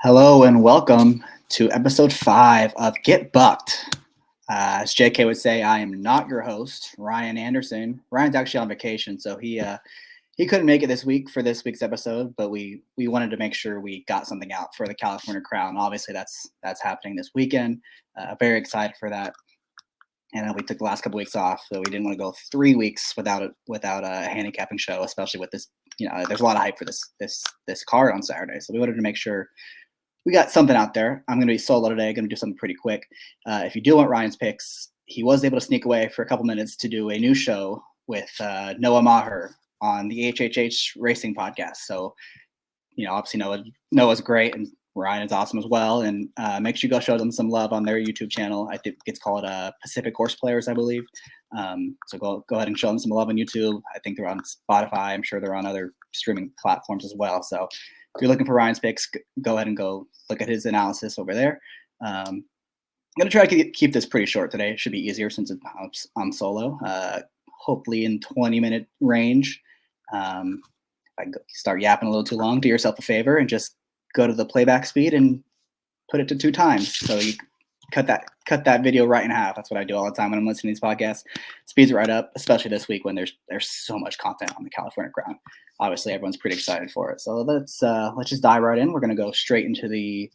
Hello and welcome to episode 5 of Get Bucked. As JK would say, I am not your host, Ryan Anderson. Ryan's actually on vacation, so he couldn't make it this week for this week's episode, but we wanted to make sure we got something out for the California Crown. Obviously, that's happening this weekend. Very excited for that. And we took the last couple weeks off, so we didn't want to go 3 weeks without a handicapping show, especially with this. There's a lot of hype for this card on Saturday, so we wanted to make sure we got something out there. I'm going to be solo today. Going to do something pretty quick. If you do want Ryan's picks, he was able to sneak away for a couple minutes to do a new show with Noah Maher on the HHH Racing podcast. So, obviously Noah's great and Ryan is awesome as well. And make sure you go show them some love on their YouTube channel. I think it's called Pacific Horse Players, I believe. So go ahead and show them some love on YouTube. I think they're on Spotify. I'm sure they're on other streaming platforms as well. So if you're looking for Ryan's picks, go ahead and go look at his analysis over there. I'm going to try to keep this pretty short today. It should be easier since I'm solo. Hopefully in 20-minute range. If I start yapping a little too long, do yourself a favor and just go to the playback speed and put it to 2 times. So you cut that video right in half. That's what I do all the time when I'm listening to these podcasts. Speeds it right up, especially this week when there's so much content on the California Crown. Obviously, everyone's pretty excited for it. So let's just dive right in. We're going to go straight into the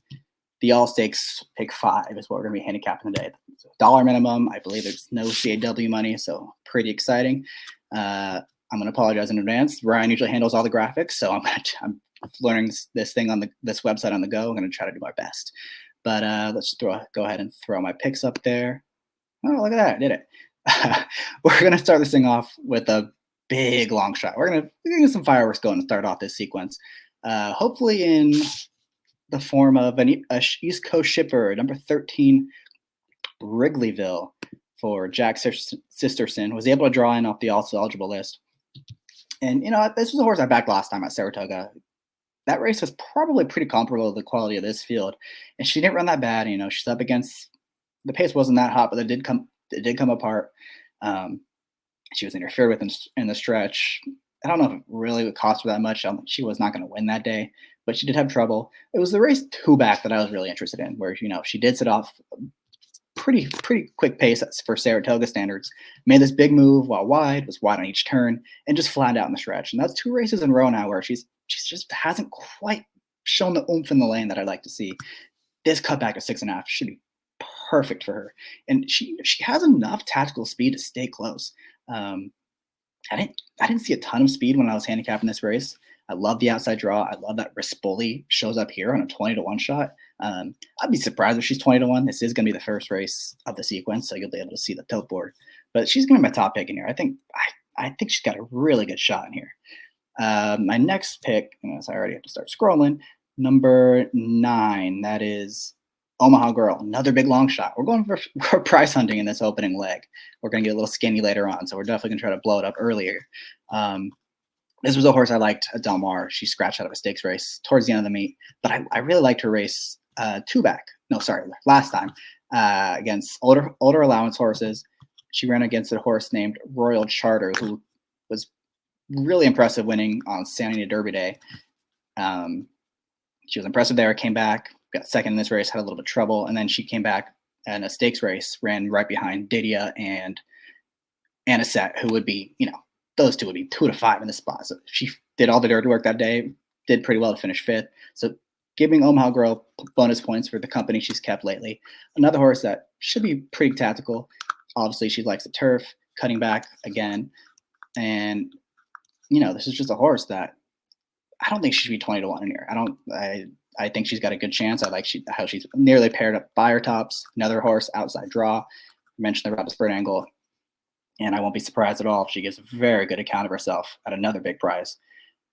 all stakes pick 5 is what we're going to be handicapping today. So $1 minimum. I believe there's no CAW money, so pretty exciting. I'm going to apologize in advance. Ryan usually handles all the graphics, so I'm learning this thing on this website on the go. I'm going to try to do my best. But let's go ahead and throw my picks up there. Oh, look at that. I did it. We're going to start this thing off with a big long shot. We're going to get some fireworks going to start off this sequence. Hopefully in the form of an East Coast shipper, number 13, Wrigleyville for Jack Sisterson, was able to draw in off the also eligible list. And, this was a horse I backed last time at Saratoga. That race was probably pretty comparable to the quality of this field. And she didn't run that bad. She's up against – the pace wasn't that hot, but it did come apart. She was interfered with in the stretch. I don't know if it really would cost her that much. She was not going to win that day, but she did have trouble. It was the race 2 back that I was really interested in, where, she did set off pretty quick pace for Saratoga standards, made this big move while wide, was wide on each turn, and just flattened out in the stretch. And that's 2 races in a row now where she just hasn't quite shown the oomph in the lane that I'd like to see. This cut back to 6.5 should be perfect for her. And she has enough tactical speed to stay close. I didn't see a ton of speed when I was handicapping this race. I love the outside draw. I love that Rispoli shows up here on a 20-1 shot. I'd be surprised if she's 20-1. This is going to be the first race of the sequence, so you'll be able to see the tote board. But she's going to be my top pick in here. I think she's got a really good shot in here. My next pick, so I already have to start scrolling, number 9, that is Omaha Girl, another big long shot. We're going for price hunting in this opening leg. We're going to get a little skinny later on, so we're definitely going to try to blow it up earlier. This was a horse I liked at Del Mar. She scratched out of a stakes race towards the end of the meet, but I really liked her race last time against older allowance horses. She ran against a horse named Royal Charter, who was really impressive winning on Santa Anita Derby Day. She was impressive there, came back, got second in this race, had a little bit of trouble, and then she came back in a stakes race, ran right behind Didia and Anisette, who would be, those two would be 2 to 5 in this spot. So she did all the dirty work that day, did pretty well to finish 5th. So giving Omaha Girl bonus points for the company she's kept lately. Another horse that should be pretty tactical. Obviously, she likes the turf, cutting back again. And, this is just a horse that I don't think she should be 20-1 in here. I think she's got a good chance. I like how she's nearly paired up by her tops. Another horse, outside draw. I mentioned the Rapid Spurt angle. And I won't be surprised at all if she gives a very good account of herself at another big prize.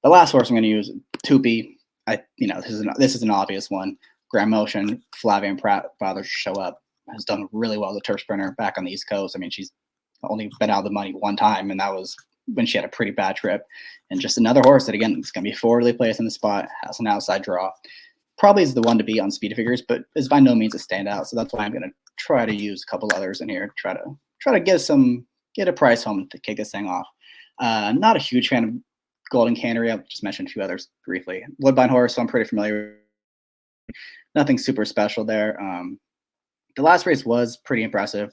The last horse I'm going to use, Tupi. This is an obvious one. Grand Motion, Flavian Pratt, father show up, has done really well. The turf sprinter back on the East Coast. I mean, she's only been out of the money 1 time, and that was when she had a pretty bad trip. And just another horse that, again, is going to be forwardly placed in the spot, has an outside draw. Probably is the one to beat on speed figures, but is by no means a standout. So that's why I'm going to try to use a couple others in here, try to get a price home to kick this thing off. Not a huge fan of Golden Cannery. I've just mentioned a few others briefly. Woodbine horse, so I'm pretty familiar Nothing super special there. The last race was pretty impressive.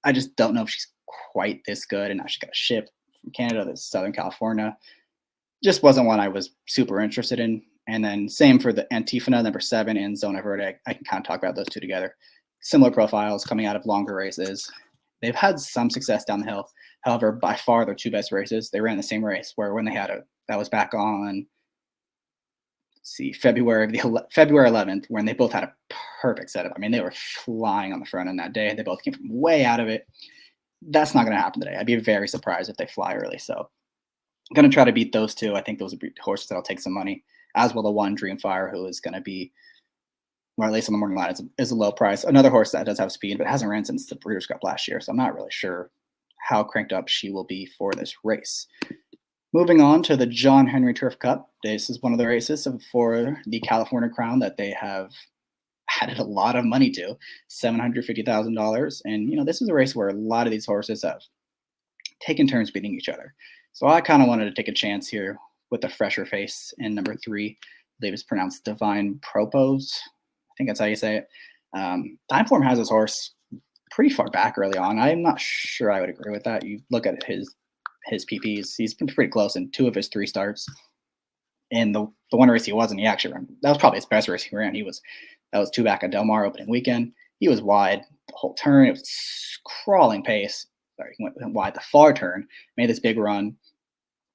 I just don't know if she's quite this good, and now she got a ship from Canada to Southern California. Just wasn't one I was super interested in. And then same for the Antifona, number 7, and Zona Verde. I can kind of talk about those two together. Similar profiles coming out of longer races. They've had some success down the hill. However, by far their two best races, they ran the same race where when they had that was back on, let's see, February 11th, when they both had a perfect setup. I mean, they were flying on the front end that day. They both came from way out of it. That's not going to happen today. I'd be very surprised if they fly early. So I'm going to try to beat those two. I think those would be horses that'll take some money, as will the one Dreamfire, who is going to be, or at least on the morning line, is a low price. Another horse that does have speed, but hasn't ran since the Breeders' Cup last year. So I'm not really sure how cranked up she will be for this race. Moving on to the John Henry Turf Cup. This is one of the races for the California Crown that they have added a lot of money to, $750,000. And, this is a race where a lot of these horses have taken turns beating each other. So I kind of wanted to take a chance here with a fresher face in number 3. I believe it's pronounced Divine Propose. I think that's how you say it. Timeform has this horse pretty far back early on. I'm not sure I would agree with that. You look at his PPs, he's been pretty close in 2 of his 3 starts. And the one race he wasn't, he actually ran. That was probably his best race he ran. That was 2 back at Del Mar opening weekend. He was wide the whole turn. It was crawling pace. Sorry, he went wide the far turn, made this big run.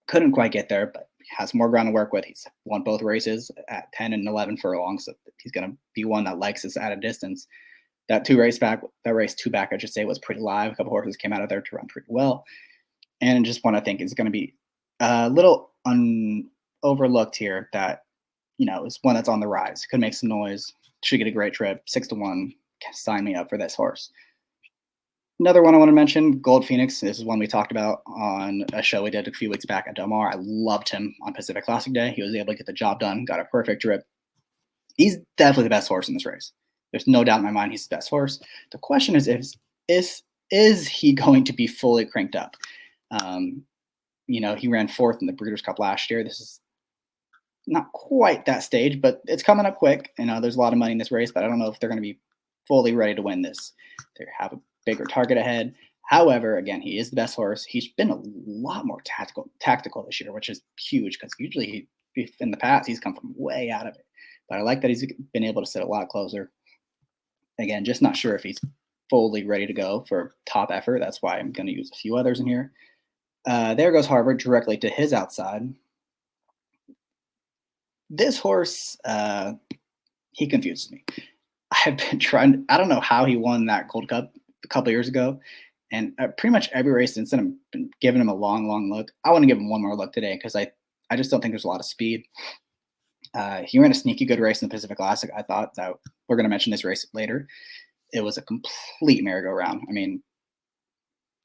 Couldn't quite get there, but has more ground to work with. He's won both races at 10 and 11 furlongs, so he's going to be one that likes us at a distance. That race 2 back, I should say, was pretty live. A couple horses came out of there to run pretty well. And just want to think is going to be a little overlooked here that, is one that's on the rise. Could make some noise. Should get a great trip. 6-1. Sign me up for this horse. Another one I want to mention, Gold Phoenix. This is one we talked about on a show we did a few weeks back at Del Mar. I loved him on Pacific Classic Day. He was able to get the job done, got a perfect trip. He's definitely the best horse in this race. There's no doubt in my mind he's the best horse. The question is he going to be fully cranked up? He ran 4th in the Breeders' Cup last year. This is not quite that stage, but it's coming up quick. There's a lot of money in this race, but I don't know if they're going to be fully ready to win this. They have a bigger target ahead. However, again, he is the best horse. He's been a lot more tactical this year, which is huge because usually in the past he's come from way out of it. But I like that he's been able to sit a lot closer. Again, just not sure if he's fully ready to go for top effort. That's why I'm going to use a few others in here. There goes Harvard directly to his outside. This horse, he confuses me. I've been trying. I don't know how he won that Gold Cup a couple years ago, and pretty much every race since then I've been giving him a long look. I want to give him one more look today because I just don't think there's a lot of speed. He ran a sneaky good race in the Pacific Classic. I thought that we're going to mention this race later. It was a complete merry-go-round. I mean,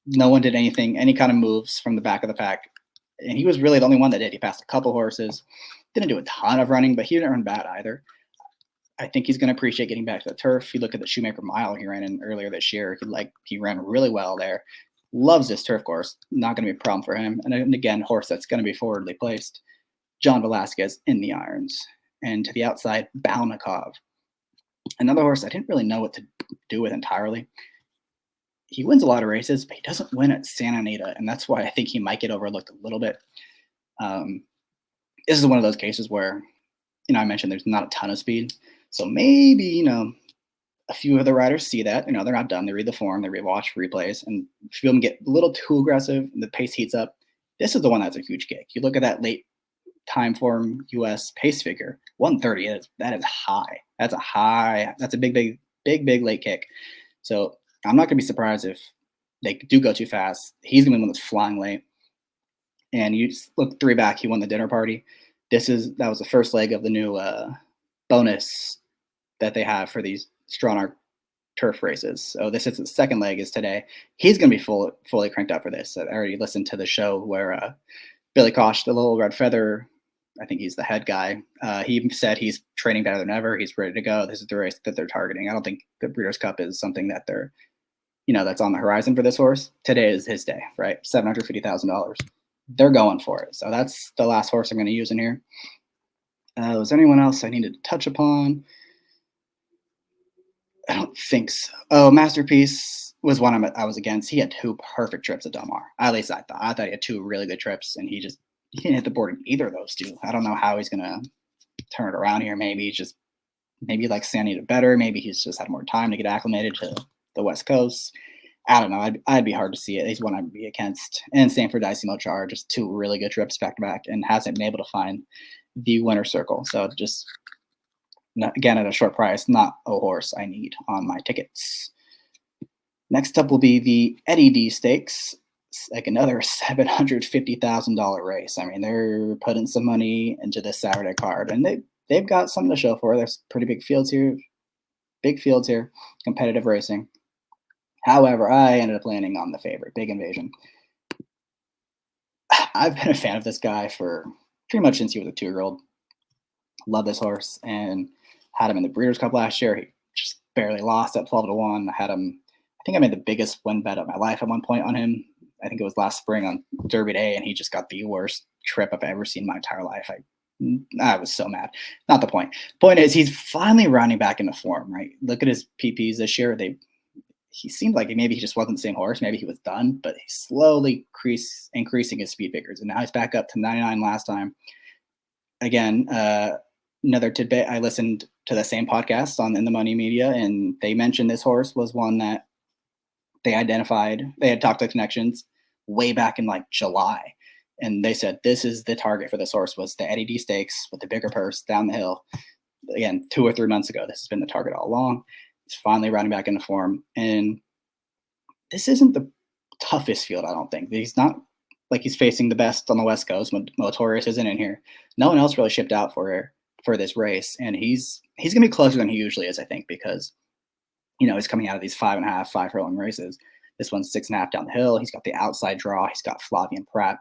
no one did any kind of moves from the back of the pack. And he was really the only one that did. He passed a couple horses, didn't do a ton of running, but he didn't run bad either. I think he's going to appreciate getting back to the turf. You look at the Shoemaker Mile he ran in earlier this year. He ran really well there. Loves this turf course. Not going to be a problem for him. And again, horse that's going to be forwardly placed. John Velasquez in the irons. And to the outside, Balnikov. Another horse I didn't really know what to do with entirely. He wins a lot of races, but he doesn't win at Santa Anita, and that's why I think he might get overlooked a little bit. This is one of those cases where, I mentioned there's not a ton of speed, so maybe, a few of the riders see that, they're not done. They read the form, they rewatch replays, and a few of them get a little too aggressive, and the pace heats up. This is the one that's a huge kick. You look at that late Timeform US pace figure, 130. That is high. That's a big late kick. So I'm not going to be surprised if they do go too fast. He's going to be one that's flying late. And you look 3 back, he won the dinner party. That was the first leg of the new bonus that they have for these Stronach turf races. So this is the second leg is today. He's going to be fully cranked up for this. I already listened to the show where Billy Koch, the little red feather, I think he's the head guy. He said he's training better than ever. He's ready to go. This is the race that they're targeting. I don't think the Breeders' Cup is something that they're, that's on the horizon for this horse. Today is his day, right? $750,000. They're going for it. So that's the last horse I'm going to use in here. Was there anyone else I needed to touch upon? I don't think so. Oh, Masterpiece was one I was against. He had two perfect trips at Del Mar. At least I thought. I thought he had two really good trips, and he didn't hit the board in either of those two. I don't know how he's gonna turn it around here. Maybe he likes Anita better. Maybe he's just had more time to get acclimated to the West Coast. I don't know. I'd be hard to see it. He's one I'd be against. And same for Dicey Mochar, just two really good trips back to back, and hasn't been able to find the winner circle. So just again at a short price, not a horse I need on my tickets. Next up will be the Eddie D Stakes. It's like another $750,000 race. I mean, they're putting some money into this Saturday card, and they've got something to show for it. There's pretty big fields here, competitive racing. However, I ended up landing on the favorite, Big Invasion. I've been a fan of this guy for pretty much since he was a 2-year-old. Love this horse, and had him in the Breeders' Cup last year. He just barely lost at 12-1. I think I made the biggest win bet of my life at one point on him. I think it was last spring on Derby Day, and he just got the worst trip I've ever seen in my entire life. I was so mad. Not the point. Point is, he's finally rounding back into form, right? Look at his PPs this year. He seemed like maybe he just wasn't the same horse. Maybe he was done, but he's slowly increasing his speed figures. And now he's back up to 99 last time. Again, another tidbit, I listened to the same podcast on In the Money Media, and they mentioned this horse was one that they identified. They had talked to connections way back in like July. And they said, this is the target for this horse, was the Eddie D Stakes with the bigger purse down the hill. Again, 2 or 3 months ago, this has been the target all along. He's finally rounding back into form. And this isn't the toughest field, I don't think. He's not like he's facing the best on the West Coast. Motorius isn't in here. No one else really shipped out for this race. And he's going to be closer than he usually is, I think, because, he's coming out of these 5.5, 5 furlong races. This one's 6.5 down the hill. He's got the outside draw. He's got Flavian Pratt.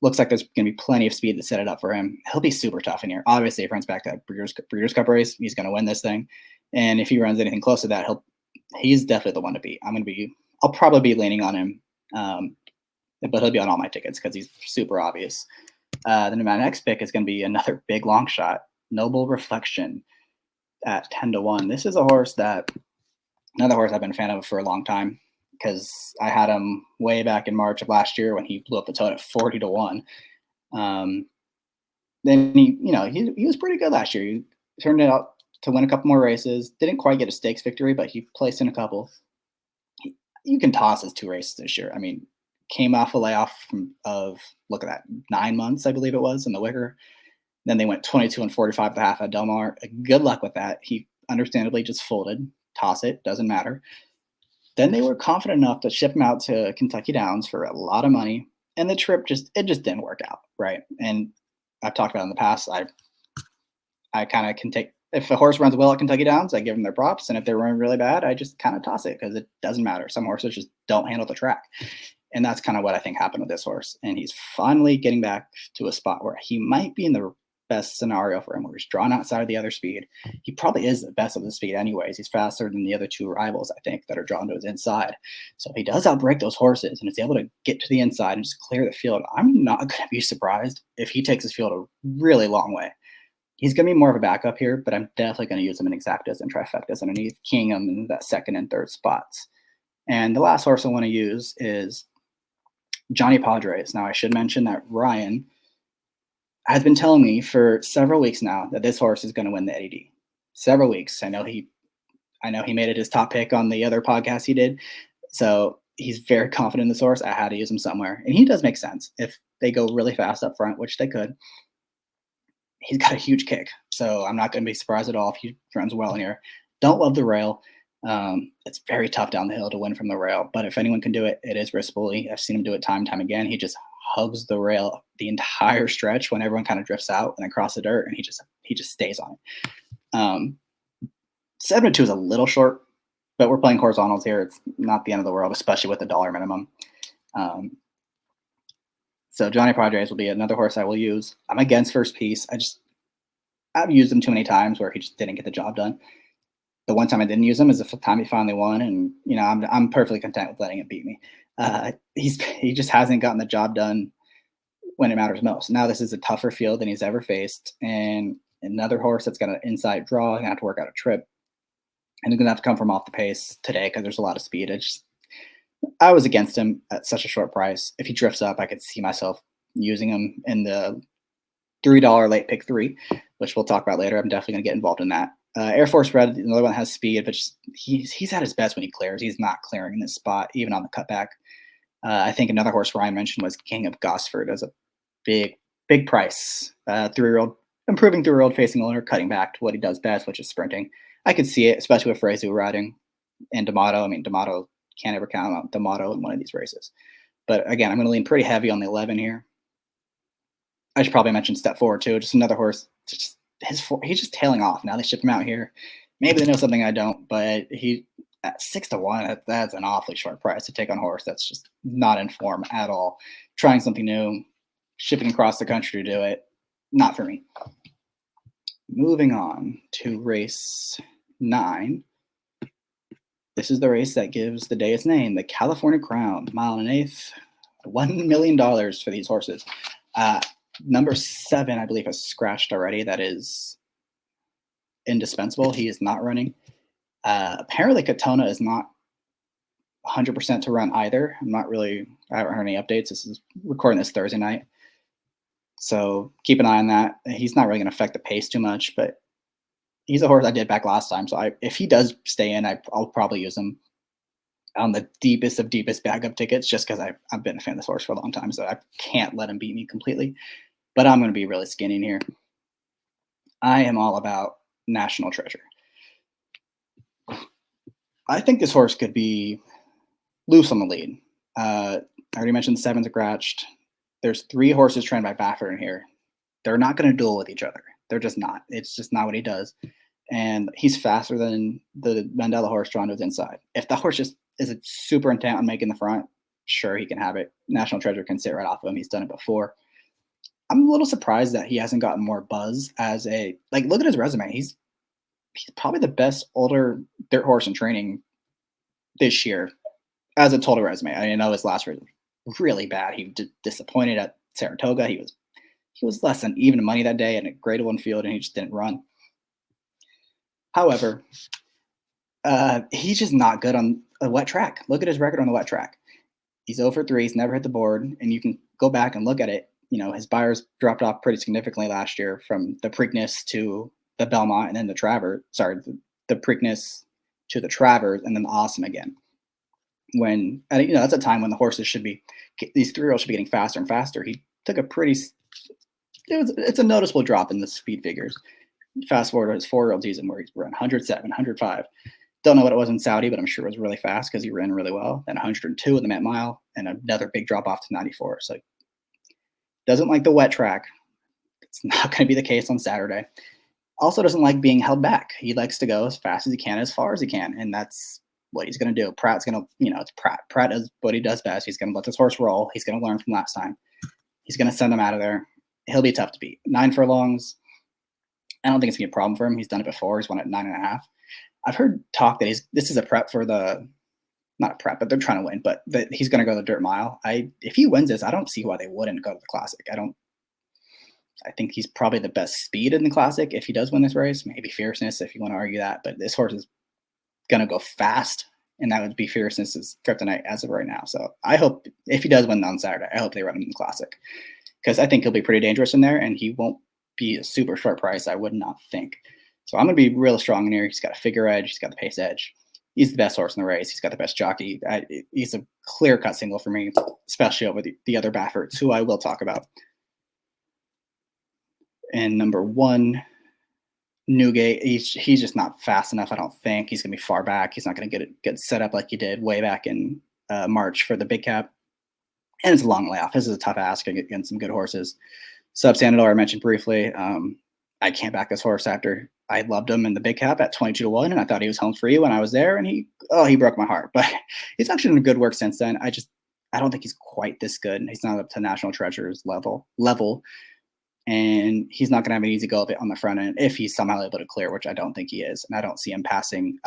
Looks like there's going to be plenty of speed to set it up for him. He'll be super tough in here. Obviously, if he runs back that Breeders' Cup race, he's going to win this thing. And if he runs anything close to that, he's definitely the one to beat. I'll probably be leaning on him, but he'll be on all my tickets because he's super obvious. Then my next pick is going to be another big long shot, Noble Reflection at 10-1. This is another horse I've been a fan of for a long time, because I had him way back in March of last year when he blew up the tote at 40-1. Then he was pretty good last year. He turned it out to win a couple more races. Didn't quite get a stakes victory, but he placed in a couple. You can toss his 2 races this year. I mean, came off a layoff of look at that, 9 months, I believe it was, in the Wicker. Then they went 22 and 45 1/2 at Del Mar. Good luck with that. He understandably just folded. Toss it, doesn't matter. Then they were confident enough to ship him out to Kentucky Downs for a lot of money, and the trip just didn't work out, right? And I've talked about it in the past. I kind of can take, if a horse runs well at Kentucky Downs, I give them their props, and if they run really bad, I just kind of toss it because it doesn't matter. Some horses just don't handle the track, and that's kind of what I think happened with this horse. And he's finally getting back to a spot where he might be in the best scenario for him, where he's drawn outside of the other speed. He probably is the best of the speed anyways. He's faster than the other 2 rivals, I think, that are drawn to his inside. So if he does outbreak those horses and is able to get to the inside and just clear the field, I'm not going to be surprised if he takes his field a really long way. He's going to be more of a backup here, but I'm definitely going to use him in exactas and trifectas underneath, keying him in that 2nd and 3rd spots. And the last horse I want to use is Johnny Padres. Now, I should mention that Ryan has been telling me for several weeks now that this horse is going to win the Eddie D. Several weeks. I know he made it his top pick on the other podcast he did. So he's very confident in this horse. I had to use him somewhere. And he does make sense. If they go really fast up front, which they could, he's got a huge kick. So I'm not going to be surprised at all if he runs well in here. Don't love the rail. It's very tough down the hill to win from the rail. But if anyone can do it, it is Rispoli. I've seen him do it time and time again. He just hugs the rail the entire stretch when everyone kind of drifts out and across the dirt, and he just stays on it. 7-2 is a little short, but we're playing horizontals here. It's not the end of the world, especially with the dollar minimum. So Johnny Padres will be another horse I will use. I'm against First Piece. I've used him too many times where he just didn't get the job done. The one time I didn't use him is the time he finally won, and I'm perfectly content with letting it beat me. He just hasn't gotten the job done when it matters most. Now this is a tougher field than he's ever faced, and another horse that's got an inside draw, gonna have to work out a trip. and he's going to have to come from off the pace today because there's a lot of speed. I was against him at such a short price. If he drifts up, I could see myself using him in the $3 late pick 3, which we'll talk about later. I'm definitely going to get involved in that. Air Force Red, another one has speed, but he's at his best when he clears. He's not clearing in this spot, even on the cutback. I think another horse Ryan mentioned was King of Gosford as a big price. 3-year-old, improving 3-year-old facing owner, cutting back to what he does best, which is sprinting. I could see it, especially with Frazu riding and D'Amato. I mean, D'Amato can't ever count on D'Amato in one of these races. But again, I'm going to lean pretty heavy on the 11 here. I should probably mention Step Forward too. Just another horse. He's just tailing off. Now they ship him out here. Maybe they know something I don't, but he at 6-1. That's an awfully short price to take on a horse that's just not in form at all. Trying something new, shipping across the country to do it. Not for me. Moving on to race 9. This is the race that gives the day its name, the California Crown, 1.125 miles, $1 million for these horses. Number 7, I believe, has scratched already. That is indispensable. He is not running. Apparently, Katona is not 100% to run either. I haven't heard any updates. This is recording this Thursday night. So keep an eye on that. He's not really going to affect the pace too much, but he's a horse I did back last time. So if he does stay in, I'll probably use him on the deepest of deepest bag of tickets, just because I've been a fan of this horse for a long time. So I can't let him beat me completely. But I'm going to be really skinny in here. I am all about National Treasure. I think this horse could be loose on the lead. I already mentioned the 7's scratched. There's 3 horses trained by Baffert in here. They're not going to duel with each other. They're just not. It's just not what he does. And he's faster than the Mandela horse drawn to his inside. If the horse just is super intent on making the front, sure, he can have it. National Treasure can sit right off of him. He's done it before. I'm a little surprised that he hasn't gotten more buzz as look at his resume. He's probably the best older dirt horse in training this year as a total resume. I know his last race was really bad. He disappointed at Saratoga. He was less than even money that day in a grade 1 field, and he just didn't run. However, he's just not good on a wet track. Look at his record on the wet track. He's 0-3. He's never hit the board, and you can go back and look at it. His Buyers dropped off pretty significantly last year from the Preakness to the Belmont and then the Travers. Sorry, the Preakness to the Travers and then the Awesome again. When that's a time when the horses these 3-year-olds should be getting faster and faster. He took it's a noticeable drop in the speed figures. Fast forward to his 4-year-old season where he's run 107, 105. Don't know what it was in Saudi, but I'm sure it was really fast because he ran really well. Then 102 in the Met Mile and another big drop off to 94. So doesn't like the wet track. It's not going to be the case on Saturday. Also doesn't like being held back. He likes to go as fast as he can, as far as he can, and that's what he's going to do. Pratt's going to, it's Pratt. Pratt does what he does best. He's going to let this horse roll. He's going to learn from last time. He's going to send him out of there. He'll be tough to beat. 9 furlongs. I don't think it's going to be a problem for him. He's done it before. He's won at 9.5. I've heard talk that this is a prep for not a prep, but they're trying to win, but that he's going to go the dirt mile. If he wins this, I don't see why they wouldn't go to the Classic. I think he's probably the best speed in the Classic if he does win this race. Maybe fierceness if you want to argue that, but this horse is going to go fast, and that would be fierceness's kryptonite as of right now. So I hope if he does win on Saturday, I hope they run him in the Classic because I think he'll be pretty dangerous in there, and he won't be a super short price. I would not think. So I'm going to be real strong in here. He's got a figure edge. He's got the pace edge. He's the best horse in the race. He's got the best jockey. He's a clear-cut single for me, especially over the other Bafferts, who I will talk about. And number 1, Newgate. He's just not fast enough, I don't think. He's going to be far back. He's not going to get set up like he did way back in March for the big cap. And it's a long layoff. This is a tough ask against some good horses. Substandard, I mentioned briefly. I can't back this horse after I loved him in the big cap at 22-1, and I thought he was home free when I was there, and he broke my heart. But he's actually done good work since then. I don't think he's quite this good. He's not up to National Treasure's level, and he's not going to have an easy go of it on the front end if he's somehow able to clear, which I don't think he is. And I don't see him passing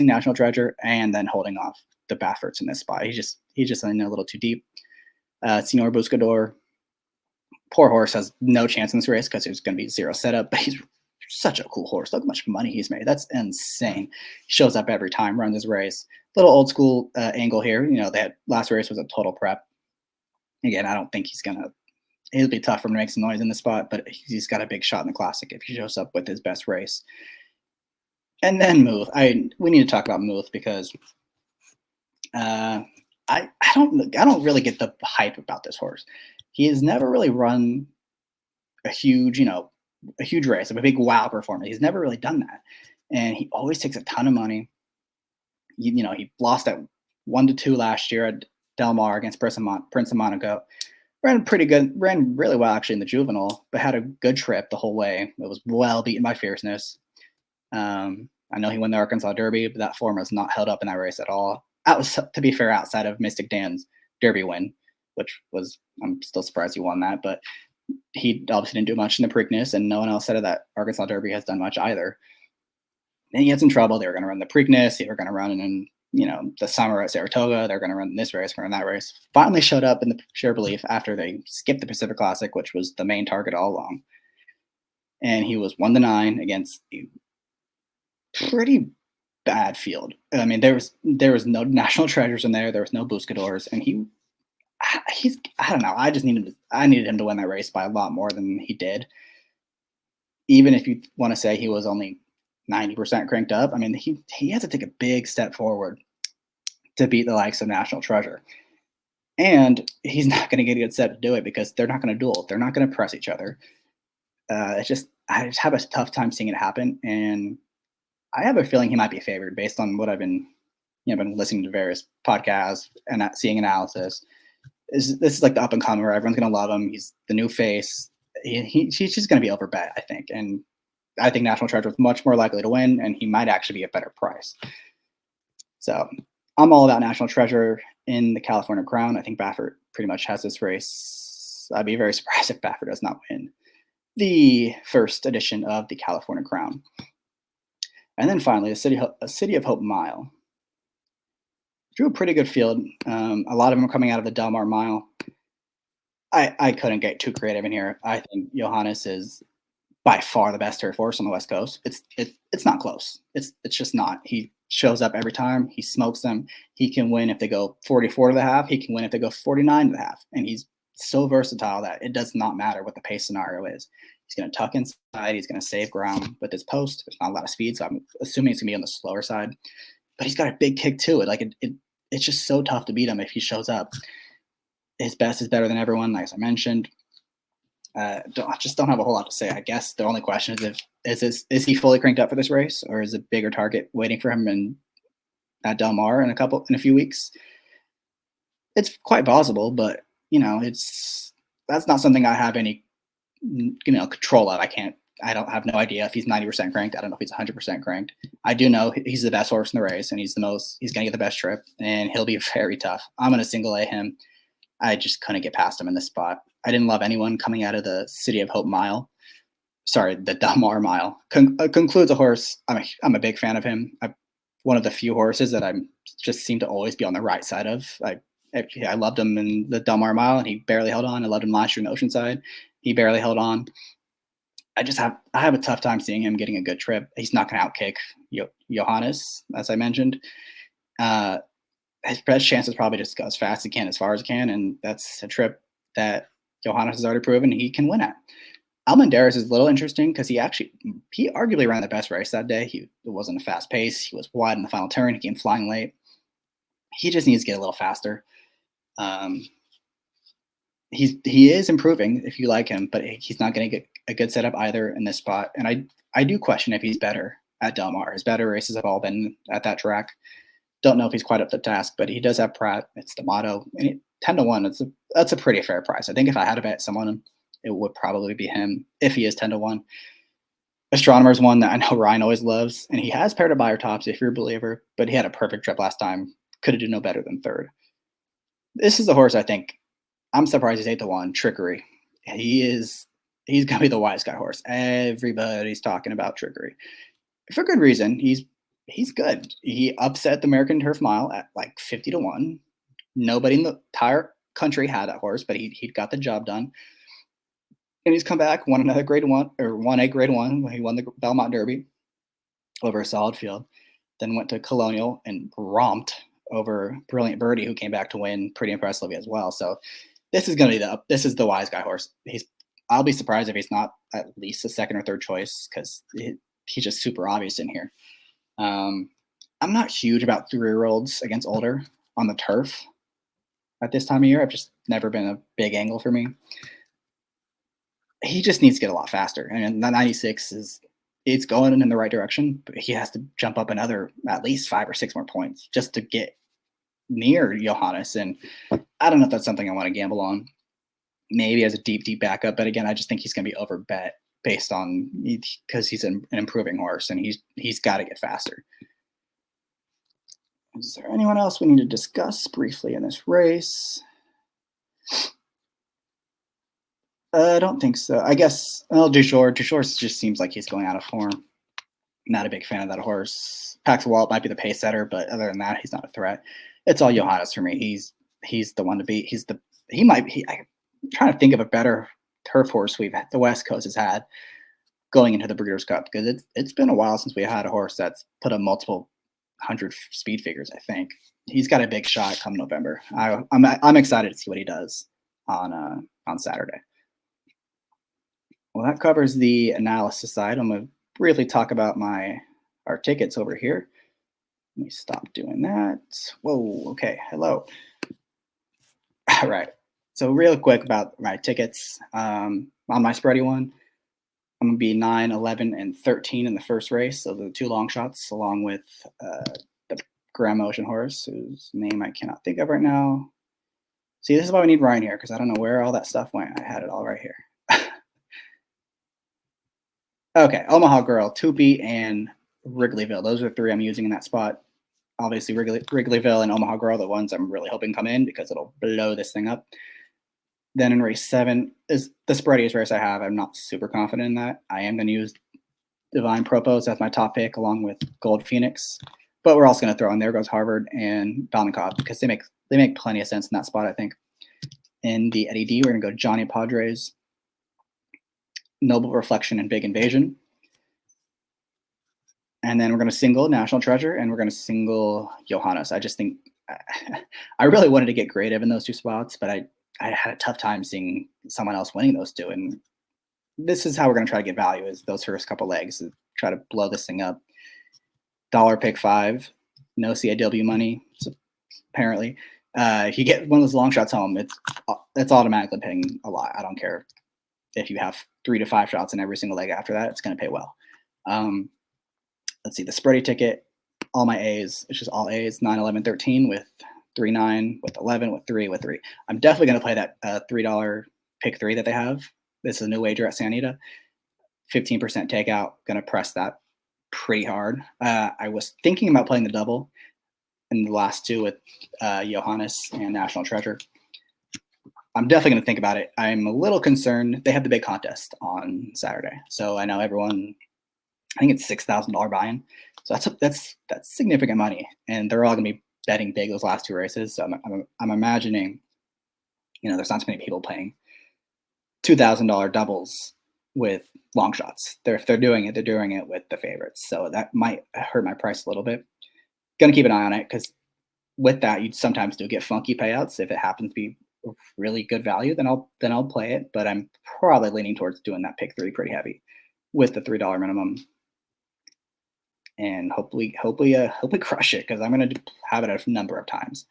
National Treasure and then holding off the Bafferts in this spot. He's just in a little too deep. Senor Buscador, poor horse, has no chance in this race because there's going to be 0 setup, but he's such a cool horse. Look how much money he's made. That's insane. He shows up every time, runs his race. Little old school angle here. That last race was a total prep. Again, I don't think he's gonna. It'll be tough for him to make some noise in the spot, but he's got a big shot in the classic if he shows up with his best race. And then Muth. We need to talk about Muth because I don't really get the hype about this horse. He has never really run a huge race, a big wow performance. He's never really done that, and he always takes a ton of money. He lost at 1-2 last year at Del Mar against Prince of Monaco. Ran pretty good, ran really well actually in the juvenile, but had a good trip the whole way. It was well beaten by Fierceness. I know he won the Arkansas Derby, but that form was not held up in that race at all. That was, to be fair, outside of Mystic Dan's Derby win, which was, I'm still surprised he won that, but he obviously didn't do much in the Preakness, and no one else said of that Arkansas Derby has done much either. And he had some trouble. They were going to run the Preakness. They were going to run in, the summer at Saratoga. They're going to run this race, going to run that race. Finally showed up in the Sheer Belief after they skipped the Pacific Classic, which was the main target all along. And he was 1-9 against a pretty bad field. I mean, there was no National Treasures in there. There was no Buscadors, and he's I don't know. I needed him to win that race by a lot more than he did. Even if you want to say he was only 90% cranked up, I mean, he has to take a big step forward to beat the likes of National Treasure. And he's not going to get a good set to do it because they're not going to duel. They're not going to press each other. I just have a tough time seeing it happen. And I have a feeling he might be favored based on what I've been listening to various podcasts and seeing analysis. This is like the up and comer. Everyone's going to love him. He's the new face. He's just going to be overbet, I think. And I think National Treasure is much more likely to win, and he might actually be a better price. So I'm all about National Treasure in the California Crown. I think Baffert pretty much has this race. I'd be very surprised if Baffert does not win the first edition of the California Crown. And then finally, a City of Hope Mile. Drew a pretty good field. A lot of them are coming out of the Del Mar Mile. I couldn't get too creative in here. I think Johannes is by far the best turf horse on the West Coast. It's not close. It's just not. He shows up every time. He smokes them. He can win if they go 44 to the half. He can win if they go 49 to the half. And he's so versatile that it does not matter what the pace scenario is. He's going to tuck inside. He's going to save ground with his post. There's not a lot of speed, so I'm assuming it's going to be on the slower side. But he's got a big kick to it. It's just so tough to beat him if he shows up. His best is better than everyone, like I mentioned. I just don't have a whole lot to say. I guess the only question is he fully cranked up for this race, or is a bigger target waiting for him at Del Mar in a few weeks? It's quite possible, but that's not something I have any control of. I don't have no idea if he's 90% cranked. I don't know if he's 100% cranked. I do know he's the best horse in the race, and he's going to get the best trip, and he'll be very tough. I'm going to single A him. I just couldn't get past him in this spot. I didn't love anyone coming out of the City of Hope Mile. Sorry, the Del Mar Mile. Concludes a horse. I'm a big fan of him. One of the few horses that I just seem to always be on the right side of. I loved him in the Del Mar Mile, and he barely held on. I loved him last year in Oceanside. He barely held on. I have a tough time seeing him getting a good trip. He's not going to outkick Johannes, as I mentioned. His best chance is probably just go as fast as he can, as far as he can, and that's a trip that Johannes has already proven he can win at. Almendarez is a little interesting because he arguably ran the best race that day. It wasn't a fast pace. He was wide in the final turn. He came flying late. He just needs to get a little faster. He is improving if you like him, but he's not going to get a good setup either in this spot. And I do question if he's better at Del Mar. His better races have all been at that track. Don't know if he's quite up to the task, but he does have Pratt. It's the motto. And 10-1. That's a pretty fair price. I think if I had to bet someone, it would probably be him if he is 10-1. Astronomer's one that I know Ryan always loves, and he has paired a buyer tops if you're a believer, but he had a perfect trip last time. Could have done no better than third. This is the horse I think. I'm surprised he's 8-1. Trickery. He's going to be the wise guy horse. Everybody's talking about Trickery for good reason. He's good. He upset the American Turf Mile at like 50-1. Nobody in the entire country had that horse, but he got the job done. And he's come back, won another grade one or won a grade one when he won the Belmont Derby over a solid field. Then went to Colonial and romped over Brilliant Birdie, who came back to win pretty impressively as well. So this is the wise guy horse. I'll be surprised if he's not at least a second or third choice because he's just super obvious in here. I'm not huge about 3-year-olds against older on the turf at this time of year. I've just never been a big angle for me. He just needs to get a lot faster. And the 96 it's going in the right direction, but he has to jump up another at least 5 or 6 more points just to get near Johannes. And I don't know if that's something I want to gamble on. Maybe as a deep backup, but again, I just think he's going to be overbet based on because he's an improving horse and he's got to get faster. Is there anyone else we need to discuss briefly in this race? I don't think so. I guess Duchore just seems like he's going out of form. Not a big fan of that horse. Pax Walt might be the pace setter, but other than that, he's not a threat. It's all Johannes for me. He's the one to beat. I'm trying to think of a better turf horse the West Coast has had going into the Breeders' Cup because it's been a while since we had a horse that's put up multiple 100 speed figures. I think he's got a big shot come November. I'm excited to see what he does on Saturday. Well, that covers the analysis side. I'm going to briefly talk about our tickets over here. Let me stop doing that. Whoa, okay, hello. All right, so real quick about my tickets. On my spready one, I'm going to be 9, 11, and 13 in the first race. So the 2 long shots, along with the Grand Motion horse, whose name I cannot think of right now. See, this is why we need Ryan here, because I don't know where all that stuff went. I had it all right here. Okay, Omaha Girl, Tupi, and Wrigleyville. Those are the 3 I'm using in that spot. Obviously, Wrigleyville and Omaha Girl, the ones I'm really hoping come in because it'll blow this thing up. Then in race 7 is the spreadiest race I have. I'm not super confident in that. I am going to use Divine Propose as my top pick along with Gold Phoenix. But we're also going to throw in There Goes Harvard and Dominicov because they make plenty of sense in that spot, I think. In the Eddie D, we're going to go Johnny Padres, Noble Reflection, and Big Invasion. And then we're going to single National Treasure, and we're going to single Johannes. I just think I really wanted to get creative in those 2 spots, but I had a tough time seeing someone else winning those 2. And this is how we're going to try to get value is those first couple legs, try to blow this thing up. Dollar pick 5, no CIW money, so apparently. If you get one of those long shots home, it's automatically paying a lot. I don't care if you have 3 to 5 shots in every single leg after that, it's going to pay well. Let's see, the spready ticket, all my A's, it's just all A's, 9, 11, 13 with 3, 9, with 11, with 3, with 3. I'm definitely going to play that $3 pick 3 that they have. This is a new wager at Anita. 15% takeout, going to press that pretty hard. I was thinking about playing the double in the last 2 with Johannes and National Treasure. I'm definitely going to think about it. I'm a little concerned. They have the big contest on Saturday. So I know everyone, I think it's $6,000 buy-in. So that's significant money. And they're all going to be betting big those last 2 races. So I'm imagining, there's not too many people playing $2,000 doubles with long shots. If they're doing it, they're doing it with the favorites. So that might hurt my price a little bit. Going to keep an eye on it because with that, you sometimes do get funky payouts. If it happens to be really good value, then I'll play it. But I'm probably leaning towards doing that pick 3 pretty heavy with the $3 minimum, and hopefully crush it because I'm going to have it a number of times.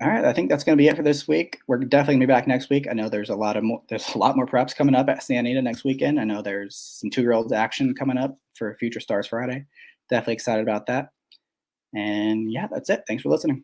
All right, I think that's going to be it for this week. We're definitely going to be back next week. I know there's a lot more preps coming up at Santa Anita next weekend. I know there's some 2-year-olds action coming up for Future Stars Friday. Definitely excited about that. And yeah, that's it. Thanks for listening.